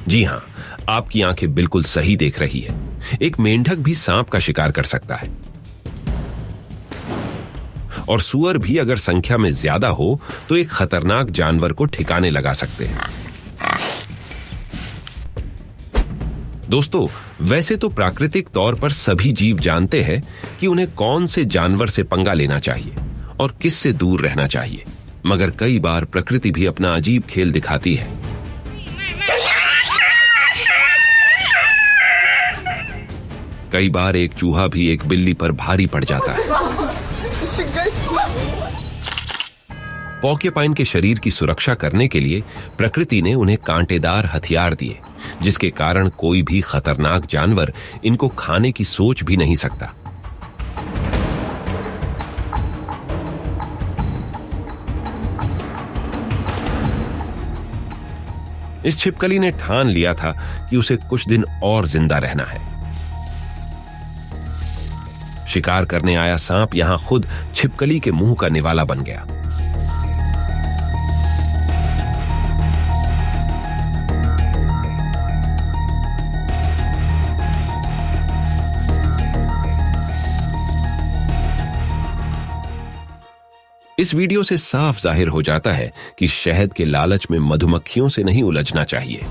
जी हाँ, आपकी आंखें बिल्कुल सही देख रही है। एक मेंढक भी सांप का शिकार कर सकता है, और सुअर भी अगर संख्या में ज्यादा हो तो एक खतरनाक जानवर को ठिकाने लगा सकते हैं। दोस्तों, वैसे तो प्राकृतिक तौर पर सभी जीव जानते हैं कि उन्हें कौन से जानवर से पंगा लेना चाहिए और किस से दूर रहना चाहिए, मगर कई बार प्रकृति भी अपना अजीब खेल दिखाती है। कई बार एक चूहा भी एक बिल्ली पर भारी पड़ जाता है। पॉर्क्यूपाइन के शरीर की सुरक्षा करने के लिए प्रकृति ने उन्हें कांटेदार हथियार दिए, जिसके कारण कोई भी खतरनाक जानवर इनको खाने की सोच भी नहीं सकता। इस छिपकली ने ठान लिया था कि उसे कुछ दिन और जिंदा रहना है। शिकार करने आया सांप यहां खुद छिपकली के मुंह का निवाला बन गया। इस वीडियो से साफ जाहिर हो जाता है कि शहद के लालच में मधुमक्खियों से नहीं उलझना चाहिए।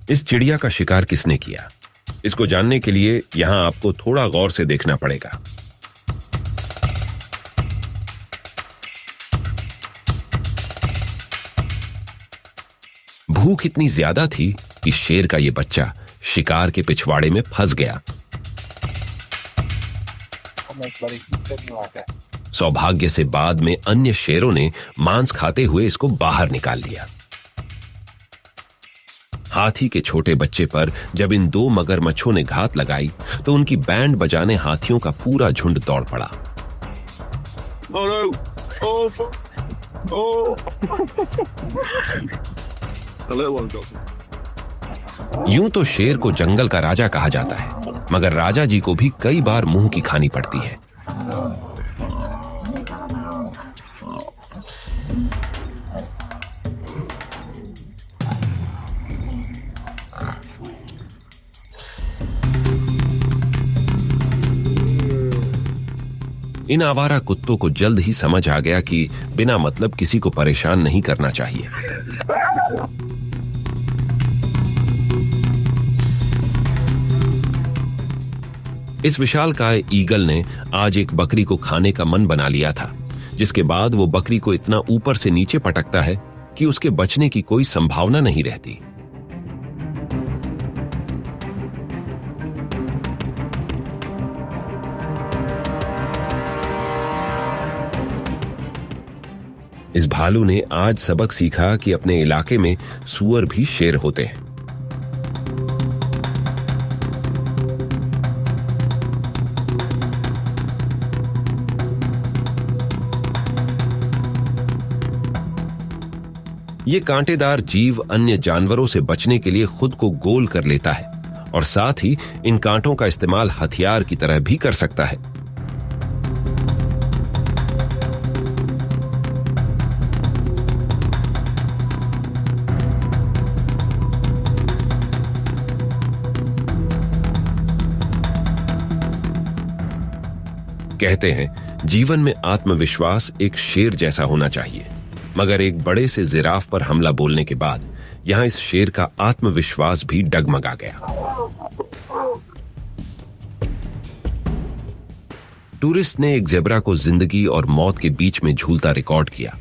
इस चिड़िया का शिकार किसने किया, इसको जानने के लिए यहां आपको थोड़ा गौर से देखना पड़ेगा। भूख इतनी ज्यादा थी कि शेर का यह बच्चा शिकार के पिछवाड़े में फंस गया। सौभाग्य से बाद में अन्य शेरों ने मांस खाते हुए इसको बाहर निकाल लिया। हाथी के छोटे बच्चे पर जब इन दो मगरमच्छों ने घात लगाई तो उनकी बैंड बजाने हाथियों का पूरा झुंड दौड़ पड़ा। यूं तो शेर को जंगल का राजा कहा जाता है, मगर राजा जी को भी कई बार मुंह की खानी पड़ती है। इन आवारा कुत्तों को जल्द ही समझ आ गया कि बिना मतलब किसी को परेशान नहीं करना चाहिए। इस विशालकाय ईगल ने आज एक बकरी को खाने का मन बना लिया था, जिसके बाद वो बकरी को इतना ऊपर से नीचे पटकता है कि उसके बचने की कोई संभावना नहीं रहती। इस भालू ने आज सबक सीखा कि अपने इलाके में सूअर भी शेर होते हैं। ये कांटेदार जीव अन्य जानवरों से बचने के लिए खुद को गोल कर लेता है और साथ ही इन कांटों का इस्तेमाल हथियार की तरह भी कर सकता है। कहते हैं जीवन में आत्मविश्वास एक शेर जैसा होना चाहिए, मगर एक बड़े से जिराफ पर हमला बोलने के बाद यहां इस शेर का आत्मविश्वास भी डगमगा गया। टूरिस्ट ने एक ज़ेब्रा को जिंदगी और मौत के बीच में झूलता रिकॉर्ड किया।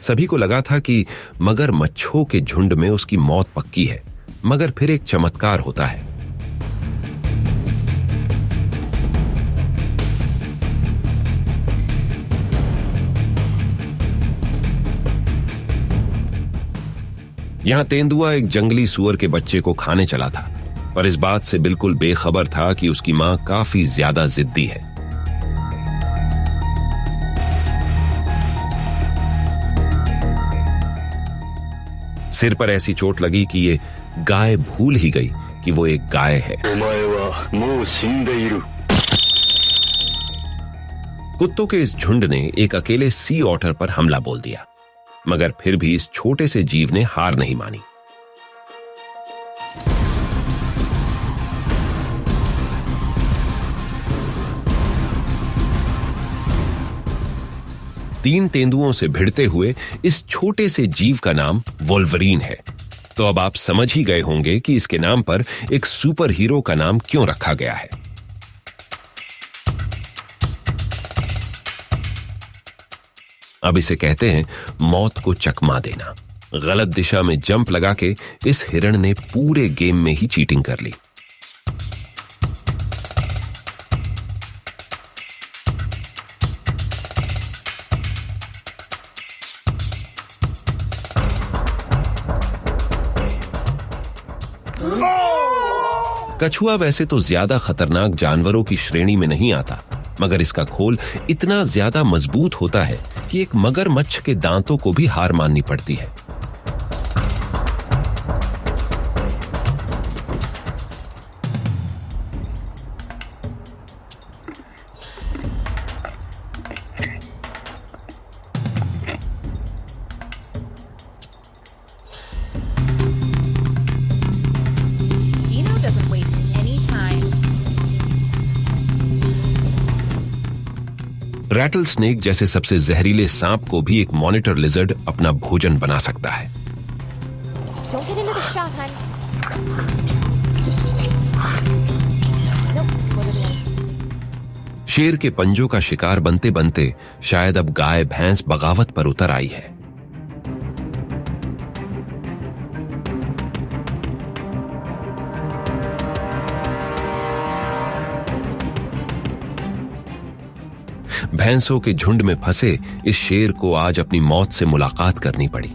सभी को लगा था कि मगरमच्छों के झुंड में उसकी मौत पक्की है, मगर फिर एक चमत्कार होता है। यहां तेंदुआ एक जंगली सूअर के बच्चे को खाने चला था, पर इस बात से बिल्कुल बेखबर था कि उसकी मां काफी ज्यादा जिद्दी है। सिर पर ऐसी चोट लगी कि ये गाय भूल ही गई कि वो एक गाय है। कुत्तों के इस झुंड ने एक अकेले सी ऑटर पर हमला बोल दिया, मगर फिर भी इस छोटे से जीव ने हार नहीं मानी। तीन तेंदुओं से भिड़ते हुए इस छोटे से जीव का नाम वोल्वरीन है। तो अब आप समझ ही गए होंगे कि इसके नाम पर एक सुपर हीरो का नाम क्यों रखा गया है। अब इसे कहते हैं मौत को चकमा देना। गलत दिशा में जंप लगा के इस हिरण ने पूरे गेम में ही चीटिंग कर ली। कछुआ वैसे तो ज्यादा खतरनाक जानवरों की श्रेणी में नहीं आता, मगर इसका खोल इतना ज्यादा मजबूत होता है कि एक मगरमच्छ के दांतों को भी हार माननी पड़ती है। रैटल स्नेक जैसे सबसे जहरीले सांप को भी एक मॉनिटर लिजर्ड अपना भोजन बना सकता है। शेर के पंजों का शिकार बनते बनते शायद अब गाय भैंस बगावत पर उतर आई है। भैंसों के झुंड में फंसे इस शेर को आज अपनी मौत से मुलाकात करनी पड़ी।